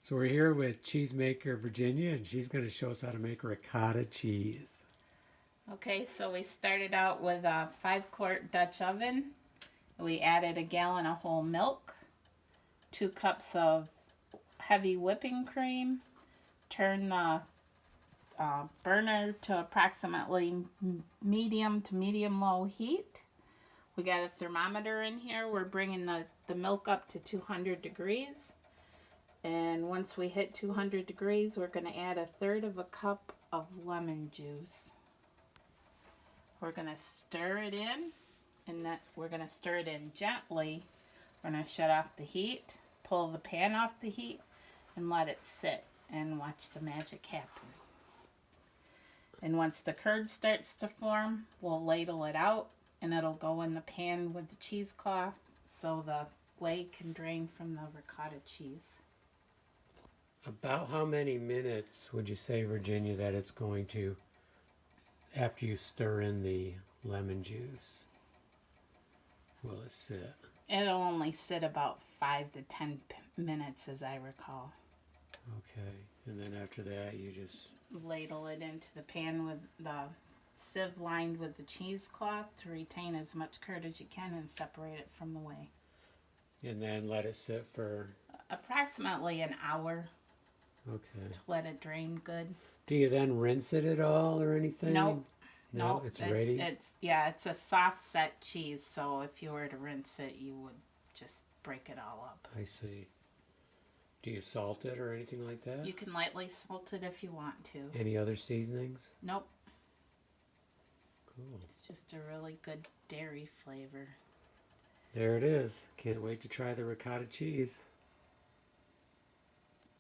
So we're here with cheesemaker Virginia, and she's going to show us how to make ricotta cheese. Okay, so we started out with a 5-quart Dutch oven. We added a gallon of whole milk, 2 cups of heavy whipping cream. Turn the burner to approximately medium to medium low heat. We got a thermometer in here. We're bringing the milk up to 200 degrees. And once we hit 200 degrees, we're going to add 1/3 of a cup of lemon juice. We're going to stir it in, and that we're going to stir it in gently. We're going to shut off the heat, pull the pan off the heat, and let it sit and watch the magic happen. And once the curd starts to form, we'll ladle it out, and it'll go in the pan with the cheesecloth so the whey can drain from the ricotta cheese. About how many minutes would you say, Virginia, that it's going to, after you stir in the lemon juice, will it sit? It'll only sit about 5 to 10 minutes, as I recall. Okay, and then after that you just... Ladle it into the pan with the sieve lined with the cheesecloth to retain as much curd as you can and separate it from the whey. And then let it sit for... Approximately an hour. Okay. To let it drain good. Do you then rinse it at all or anything? Nope. No, it's ready? It's a soft set cheese, so if you were to rinse it, you would just break it all up. I see. Do you salt it or anything like that? You can lightly salt it if you want to. Any other seasonings? Nope. Cool. It's just a really good dairy flavor. There it is. Can't wait to try the ricotta cheese.